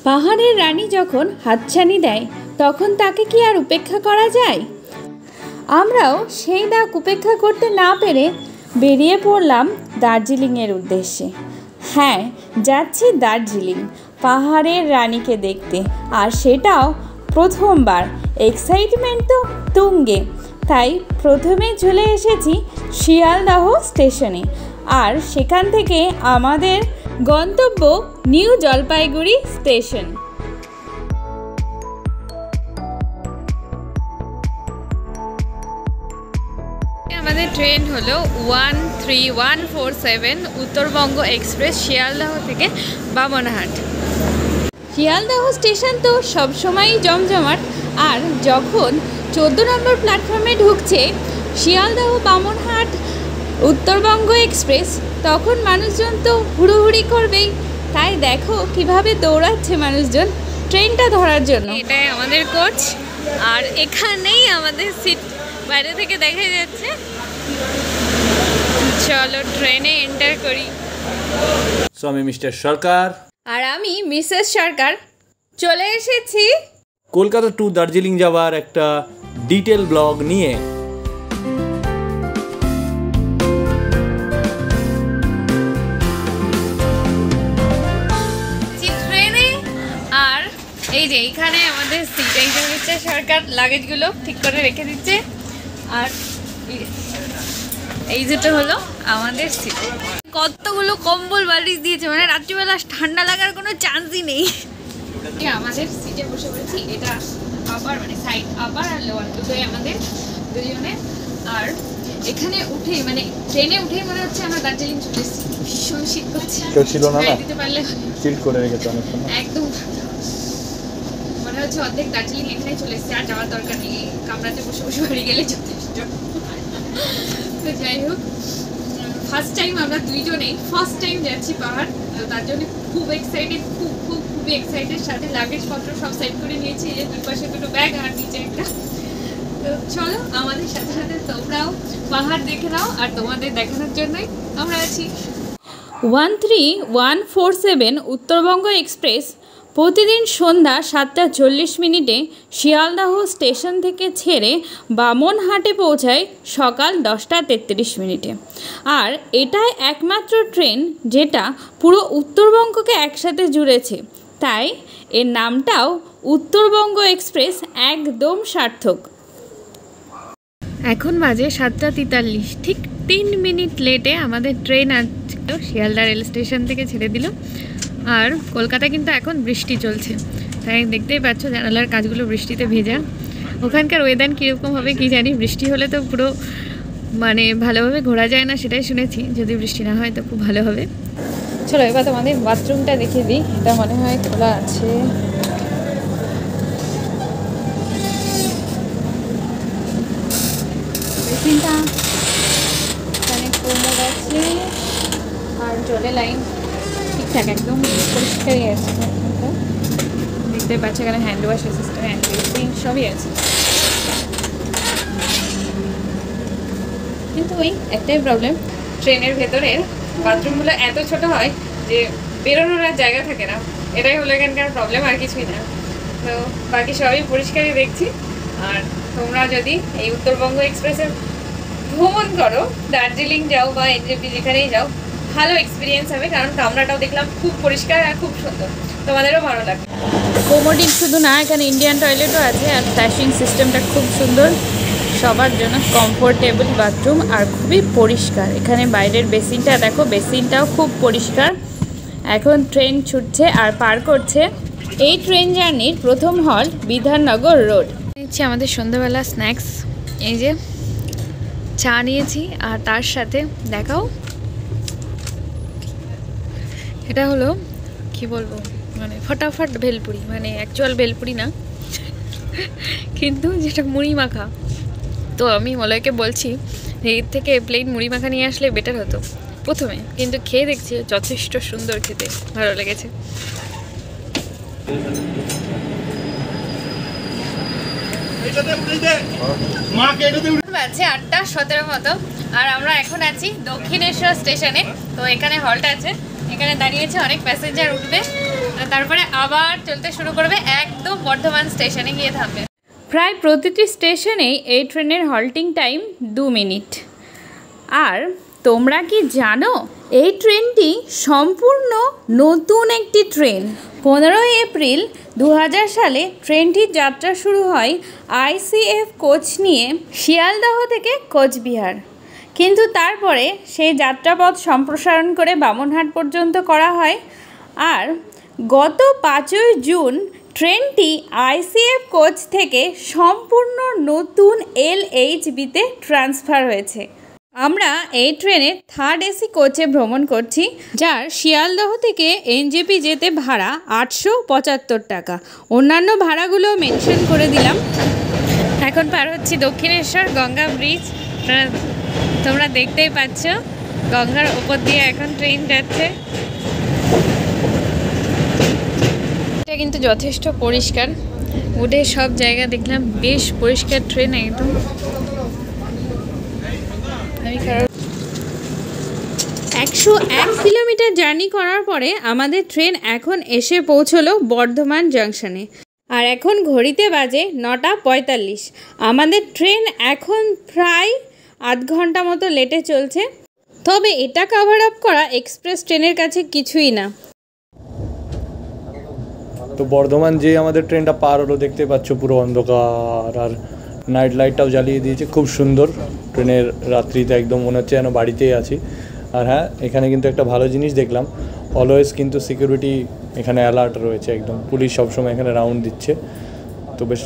পাহাড়ের রানী যখন হাতছানি দেয় তখন তাকে কি আর উপেক্ষা করা যায়? আমরাও সেই ডাক উপেক্ষা করতে না পেরে বেরিয়ে পড়লাম দার্জিলিংয়ের উদ্দেশ্যে। হ্যাঁ, যাচ্ছি দার্জিলিং পাহাড়ের রানীকে দেখতে, আর সেটাও প্রথমবার। এক্সাইটমেন্ট তো তুঙ্গে। তাই প্রথমে চলে এসেছি শিয়ালদহ স্টেশনে, আর সেখান থেকে আমাদের গন্তব্য নিউ জলপাইগুড়ি স্টেশন। আমাদের ট্রেন হলো 13147 উত্তরবঙ্গ এক্সপ্রেস শিয়ালদহ থেকে বামনহাট। শিয়ালদহ স্টেশন তো সবসময়ই জমজমাট, আর যখন 14 নম্বর প্ল্যাটফর্মে ঢুকছে শিয়ালদহ বামনহাট উত্তরবঙ্গ এক্সপ্রেস, তখন মানুষজন তো হুড়োহুড়ি করবেই। তাই দেখো কিভাবে দৌড়াচ্ছে মানুষজন ট্রেনটা ধরার জন্য। এটাই আমাদের কোচ, আর এখানেই আমাদের সিট বাইরে থেকে দেখা যাচ্ছে। চলো ট্রেনে এন্টার করি। আমি মিস্টার সরকার আর আমি মিসেস সরকার চলে এসেছি কলকাতা টু দার্জিলিং যাওয়ার একটা ডিটেল ব্লগ নিয়ে। ট্রেনে, আর এই যে এইখানে আমাদের সিট, এই যে মিস্টার সরকার লাগেজগুলো ঠিক করে রেখে দিচ্ছে, আর এই যেটা হলো আমাদের সিট। কতগুলো কম্বল বালিশ দিয়েছে, মানে রাত্রিবেলা ঠান্ডা লাগার কোনো চান্সই নেই। আমাদের সিটে বসে পড়েছি, এটা আবার মানে সাইড আবার আর লোয়ার দুটোই আমাদের দুজনে। আর এখানে উঠে মানে ট্রেনে উঠেই মনে হচ্ছে আমরা দার্জিলিং চলে এসেছি। ভীষণ শীত করছে, কেউ ছিল না দিতে পারলে চিল করে রেখেছে অনেক সময়। একদম মনে হচ্ছে অর্ধেক দার্জিলিং এখানেই চলে এসেছে, আর যাওয়ার দরকার নেই, কামরাতে বসে বসে বাড়ি গেলে যথেষ্ট। তো যাই হোক, ফার্স্ট টাইম আমরা দুইজনেই ফার্স্ট টাইম যাচ্ছি পাহাড়, তো তার জন্য খুব এক্সাইটেড, খুবই এক্সাইটেড। সাথে লাগেজ পত্র সব সাইড করে নিয়েছি, এই যে দুই পাশে দুটো ব্যাগ আর নিচে একটা। তো চলো আমাদের সাথে সাথে তোমরাও পাহাড় দেখে নাও, আর তোমাদের দেখানোর জন্যই আমরা আছি। 13147 উত্তরবঙ্গ এক্সপ্রেস প্রতিদিন সন্ধ্যা 7:40 শিয়ালদহ স্টেশন থেকে ছেড়ে বামনহাটে পৌঁছায় সকাল 10:33। আর এটাই একমাত্র ট্রেন যেটা পুরো উত্তরবঙ্গকে একসাথে জুড়েছে, তাই এর নামটাও উত্তরবঙ্গ এক্সপ্রেস একদম সার্থক। এখন বাজে 7:43, ঠিক 3 মিনিট লেটে আমাদের ট্রেন আসছিল, শিয়ালদা রেল স্টেশন থেকে ছেড়ে দিল। আর কলকাতা কিন্তু এখন বৃষ্টি চলছে, তাই দেখতেই পাচ্ছ জানালার কাজগুলো বৃষ্টিতে ভেজা। ওখানকার ওয়েদার কীরকম হবে কি জানি, বৃষ্টি হলে তো পুরো মানে ভালোভাবে ঘোরা যায় না, সেটাই শুনেছি। যদি বৃষ্টি না হয় তো খুব ভালো হবে। চলো এবার তোমাদের বাথরুমটা দেখিয়ে দিই, এটা মনে হয় খোলা আছে। বেসিনটা এখানে কোমর আছে, আর জলের লাইন ঠিকঠাক একদম পরিষ্কারই আছে। দেখতে পাচ্ছি এখানে hand wash system, hand basin সবই আছে। কিন্তু ওই একটাই প্রবলেম, ট্রেনের ভেতরের বাথরুমগুলো এত ছোট হয় যে বেরোনোর আর জায়গা থাকে না। এটাই হলো এখানকার প্রবলেম, আর কিছুই না। তো বাকি সবই পরিষ্কারই দেখছি। আর তোমরা যদি এই উত্তরবঙ্গ এক্সপ্রেসে ভ্রমণ করো, দার্জিলিং যাও বা এনজেপি যেখানেই যাও, ভালো এক্সপিরিয়েন্স হবে, কারণ কামরাটাও দেখলাম খুব পরিষ্কার আর খুব সুন্দর, তোমাদেরও ভালো লাগবে। কোমোডিন শুধু না, এখানে ইন্ডিয়ান টয়লেটও আছে, আর ফ্ল্যাশিং সিস্টেমটা খুব সুন্দর, সবার জন্য কমফোর্টেবল বাথরুম, আর খুবই পরিষ্কার। এখানে বাইরের বেসিনটা দেখো, বেসিনটাও খুব পরিষ্কার। এখন ট্রেন ছুটছে আর পার করছে। এই ট্রেন জার্নির প্রথম হল বিধাননগর রোড। নিচ্ছি আমাদের সন্ধ্যাবেলা স্ন্যাক্স, এই যে চা নিয়েছি, আর তার সাথে দেখাও, এটা হলো কি বলবো, মানে ফটাফট ভেলপুরি, মানে অ্যাকচুয়াল ভেলপুরি না, কিন্তু যেটা মুড়ি মাখা। তো আমি মলয়কে বলছি এর থেকে প্লেন মুড়ি মাখা নিয়ে আসলে বেটার হতো প্রথমে, কিন্তু খেয়ে দেখছি যথেষ্ট সুন্দর, খেতে ভালো লেগেছে। বাজছে 8:17 মতো, আর আমরা এখন আছি দক্ষিণেশ্বর স্টেশনে। তো এখানে হল্ট আছে, এখানে দাঁড়িয়েছে, অনেক প্যাসেঞ্জার উঠবে। তারপরে আবার চলতে শুরু করবে, একদম বর্ধমান স্টেশনে গিয়ে থামবে। প্রায় প্রতিটি স্টেশনেই এই ট্রেনের হল্টিং টাইম 2 মিনিট। আর তোমরা কি জানো এই ট্রেনটি সম্পূর্ণ নতুন একটি ট্রেন। 15 এপ্রিল 2000 সালে ট্রেনটির যাত্রা শুরু হয় ICF কোচ নিয়ে শিয়ালদহ থেকে কোচবিহার, কিন্তু তারপরে সেই যাত্রাপথ সম্প্রসারণ করে বামনহাট পর্যন্ত করা হয়। আর গত 5ই জুন ট্রেনটি ICF কোচ থেকে সম্পূর্ণ নতুন LHBতে ট্রান্সফার হয়েছে। আমরা এই ট্রেনে 3rd AC কোচে ভ্রমণ করছি, যার শিয়ালদহ থেকে NJP যেতে ভাড়া 875 টাকা। অন্যান্য ভাড়াগুলো মেনশন করে দিলাম। এখন পার হচ্ছি দক্ষিণেশ্বর গঙ্গা ব্রিজ। তোমরা দেখতেই পাচ্ছ গঙ্গার ওপর দিয়ে এখন ট্রেন যাচ্ছে। এটা কিন্তু যথেষ্ট পরিষ্কার, উঠে সব জায়গা দেখলাম বেশ পরিষ্কার ট্রেন একদম। 101 কিলোমিটার জার্নি করার পরে আমাদের ট্রেন এখন এসে পৌঁছলো বর্ধমান জাংশনে। আর এখন ঘড়িতে বাজে 9:45। আমাদের ট্রেন এখন প্রায় আধ ঘন্টা মতো লেটে চলছে, তবে এটা কভার আপ করা এক্সপ্রেস ট্রেনের কাছে কিছুই না। তো বর্ধমান যে আমাদের ট্রেনটা পার হলো, দেখতে পাচ্ছ পুরো অন্ধকার, আর নাইট লাইটটাও জ্বালিয়ে দিয়েছে, খুব সুন্দর। ট্রেনের রাত্রিতে একদম মনে হচ্ছে যেন বাড়িতেই আছি। আর হ্যাঁ, এখানে কিন্তু একটা ভালো জিনিস দেখলাম, অলওয়েজ কিন্তু সিকিউরিটি এখানে অ্যালার্ট রয়েছে, একদম পুলিশ সবসময় এখানে রাউন্ড দিচ্ছে। তো বেশ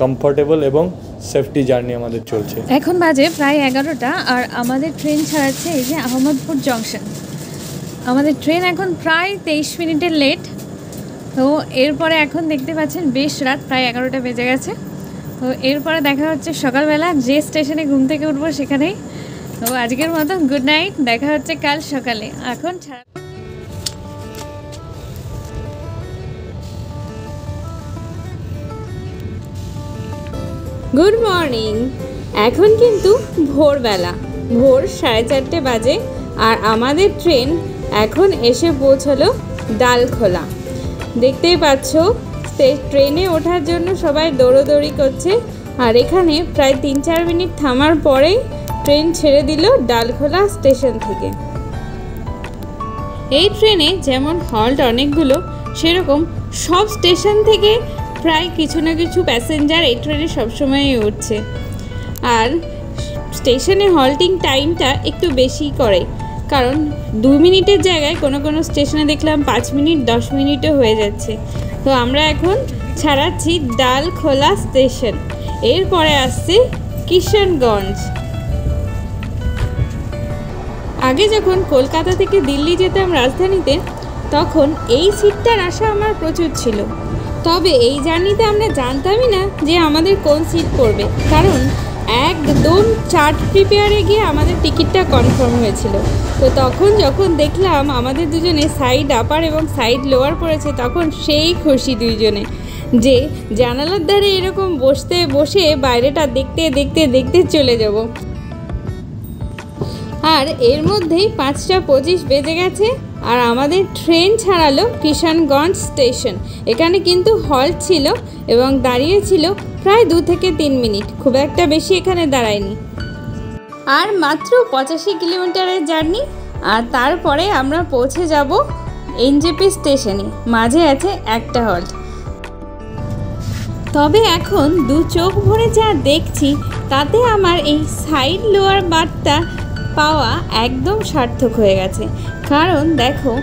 কমফোর্টেবল এবং সেফটি জার্নি আমাদের চলছে। এখন বাজে প্রায় 11টা, আর আমাদের ট্রেন ছাড়াচ্ছে এই যে আহমদপুর জংশন। আমাদের ট্রেন এখন প্রায় 23 মিনিটের লেট। তো এরপরে এখন দেখতে পাচ্ছেন বেশ রাত, প্রায় 11টা বেজে গেছে। তো এরপরে দেখা হচ্ছে সকালবেলা, যে স্টেশনে ঘুম থেকে উঠবো সেখানেই। তো আজকের মতো গুড নাইট, দেখা হচ্ছে কাল সকালে। এখন গুড মর্নিং। এখন কিন্তু ভোরবেলা, ভোর 4:30 বাজে, আর আমাদের ট্রেন এখন এসে পৌঁছলো ডালখোলা। দেখতেই পাচ্ছ ট্রেনে ওঠার জন্য সবাই দৌড়োদৌড়ি করছে। আর এখানে প্রায় 3-4 মিনিট থামার পরেই ট্রেন ছেড়ে দিল ডালখোলা স্টেশন থেকে। এই ট্রেনে যেমন হল্ট অনেকগুলো, সেরকম সব স্টেশন থেকে প্রায় কিছু না কিছু প্যাসেঞ্জার এই ট্রেনে সবসময়ই উঠছে। আর স্টেশনে হল্টিং টাইমটা একটু বেশি করে, কারণ 2 মিনিটের জায়গায় কোনো কোনো স্টেশনে দেখলাম 5 মিনিট 10 মিনিটও হয়ে যাচ্ছে। তো আমরা এখন ছাড়াচ্ছি ডালখোলা স্টেশন, এরপরে আসছে কিষানগঞ্জ। আগে যখন কলকাতা থেকে দিল্লি যেতাম রাজধানীতে, তখন এই সিটটার আশা আমার প্রচুর ছিল। তবে এই জার্নিতে আমরা জানতামই না যে আমাদের কোন সিট পড়বে, কারণ একদম চার্ট প্রিপেয়ারে গিয়ে আমাদের টিকিটটা কনফার্ম হয়েছিল। তো তখন যখন দেখলাম আমাদের দুজনে সাইড আপার এবং সাইড লোয়ার পড়েছে, তখন সেই খুশি দুইজনে যে জানালার ধারে এরকম বসে বাইরেটা দেখতে দেখতে দেখতে চলে যাব। আর এর মধ্যেই 5:25 বেজে গেছে, আর আমাদের ট্রেন ছাড়ালো কিষানগঞ্জ স্টেশন। এখানে কিন্তু হল্ট ছিল এবং দাঁড়িয়েছিল প্রায় 2 থেকে 3 মিনিট, খুব একটা বেশি এখানে দাঁড়ায়নি। আর মাত্র 85 কিলোমিটারের জার্নি, আর তারপরে আমরা পৌঁছে যাব NJP স্টেশনে। মাঝে আছে একটা হল্ট। তবে এখন 2 চোখ ভরে যা দেখছি, তাতে আমার এই সাইড লোয়ার বার্থটা পাওয়া একদম সার্থক হয়ে গেছে। কারণ দেখো,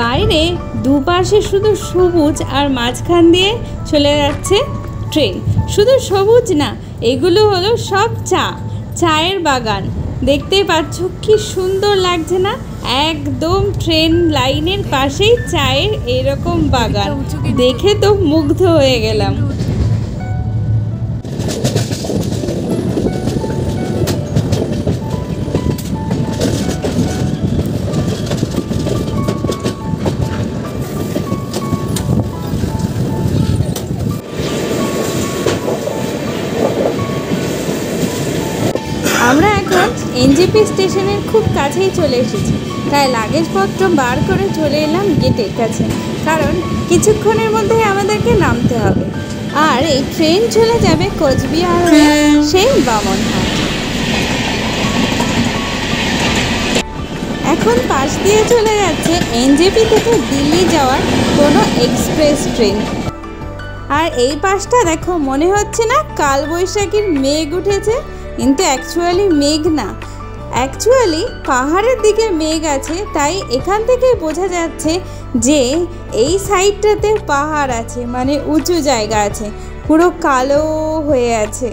বাইরে দুপাশে শুধু সবুজ, আর মাঝখান দিয়ে চলে যাচ্ছে ট্রেন। শুধু সবুজ না, এগুলো হলো সব চায়ের বাগান। দেখতেই পাচ্ছ কি সুন্দর লাগছে না? একদম ট্রেন লাইনের পাশেই চায়ের এরকম বাগান, দেখে তো মুগ্ধ হয়ে গেলাম। আমরা এখন NJP স্টেশনের খুব কাছেই চলে এসেছি, তাই লাগেজপত্র বার করে চলে এলাম গেটের কাছে। কারণ কিছুক্ষণের মধ্যেই আমাদেরকে নামতে হবে। আর এই ট্রেন চলে যাবে কোচবিহার হয়ে সেই বামনহাট। এখন পাশ দিয়ে চলে যাচ্ছে এনজেপি থেকে দিল্লি যাওয়ার কোনো এক্সপ্রেস ট্রেন। আর এই পাশটা দেখো, মনে হচ্ছে না কালবৈশাখীর মেঘ উঠেছে, কিন্তু অ্যাকচুয়ালি মেঘ না, অ্যাকচুয়ালি পাহাড়ের দিকে মেঘ আছে। তাই এখান থেকে বোঝা যাচ্ছে যে এই সাইডটাতে পাহাড় আছে, মানে উঁচু জায়গা আছে, পুরো কালো হয়ে আছে।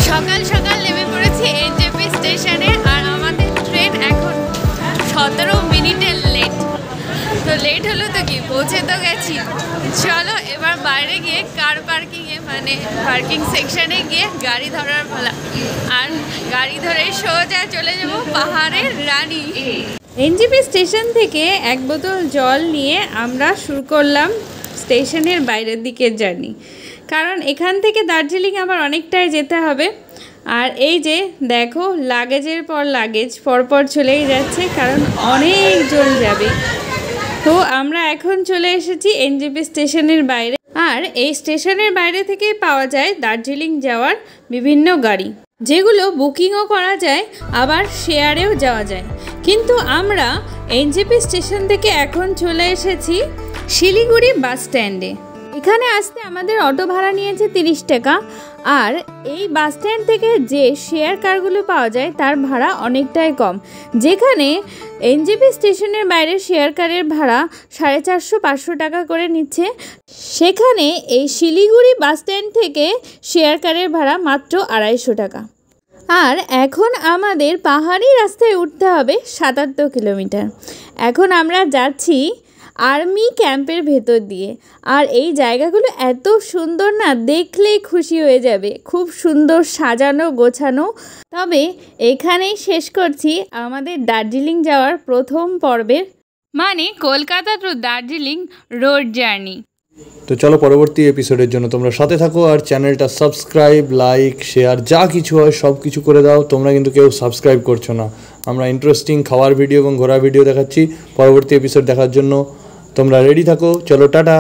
সকাল সকাল নেমে পড়েছি এনজেপি স্টেশনে, আর আমাদের ট্রেন এখন 17 মিনিটের লেট। তো লেট হলো তো কি, পৌঁছে তো গেছি। চলো এবার বাইরে গিয়ে কার পার্কিংয়ে, মানে পার্কিং সেকশনে গিয়ে গাড়ি ধরার পালা। আর গাড়ি ধরে সোজা চলে যাব পাহাড়ের রানী। এনজেপি স্টেশন থেকে এক বোতল জল নিয়ে আমরা শুরু করলাম স্টেশনের বাইরের দিকের জার্নি, কারণ এখান থেকে দার্জিলিং আবার অনেকটাই যেতে হবে। আর এই যে দেখো, লাগেজের পর লাগেজ পরপর চলেই যাচ্ছে, কারণ অনেকজন যাবে। তো আমরা এখন চলে এসেছি এনজেপি স্টেশনের বাইরে। আর এই স্টেশনের বাইরে থেকেই পাওয়া যায় দার্জিলিং যাওয়ার বিভিন্ন গাড়ি, যেগুলো বুকিংও করা যায়, আবার শেয়ারেও যাওয়া যায়। কিন্তু আমরা এনজেপি স্টেশন থেকে এখন চলে এসেছি শিলিগুড়ি বাস স্ট্যান্ডে। এখানে আসতে আমাদের অটো ভাড়া নিয়েছে 30 টাকা। আর এই বাস স্ট্যান্ড থেকে যে শেয়ার কারগুলো পাওয়া যায় তার ভাড়া অনেকটাই কম, যেখানে এনজেপি স্টেশনের বাইরে শেয়ার কারের ভাড়া 450-500 টাকা করে নিচ্ছে, সেখানে এই শিলিগুড়ি বাস স্ট্যান্ড থেকে শেয়ার কারের ভাড়া মাত্র 250 টাকা। আর এখন আমাদের পাহাড়ি রাস্তায় উঠতে হবে 77 কিলোমিটার। এখন আমরা যাচ্ছি আর্মি ক্যাম্পের ভেতর দিয়ে। আর এই জায়গাগুলো এত সুন্দর না, দেখলেই খুশি হয়ে যাবে, খুব সুন্দর সাজানো গোছানো। তবে এখানেই শেষ করছি আমাদের দার্জিলিং যাওয়ার প্রথম পর্বের, মানে Kolkata to Darjeeling road journey. তো চলো পরবর্তী এপিসোডের জন্য তোমরা সাথে থাকো, আর চ্যানেলটা সাবস্ক্রাইব, লাইক, শেয়ার যা কিছু হয় সব কিছু করে দাও। তোমরা কিন্তু কেউ সাবস্ক্রাইব করছো না। আমরা ইন্টারেস্টিং খাওয়ার ভিডিও এবং ঘোরার ভিডিও দেখাচ্ছি। পরবর্তী এপিসোড দেখার জন্য তোমরা রেডি থাকো। চলো টাটা।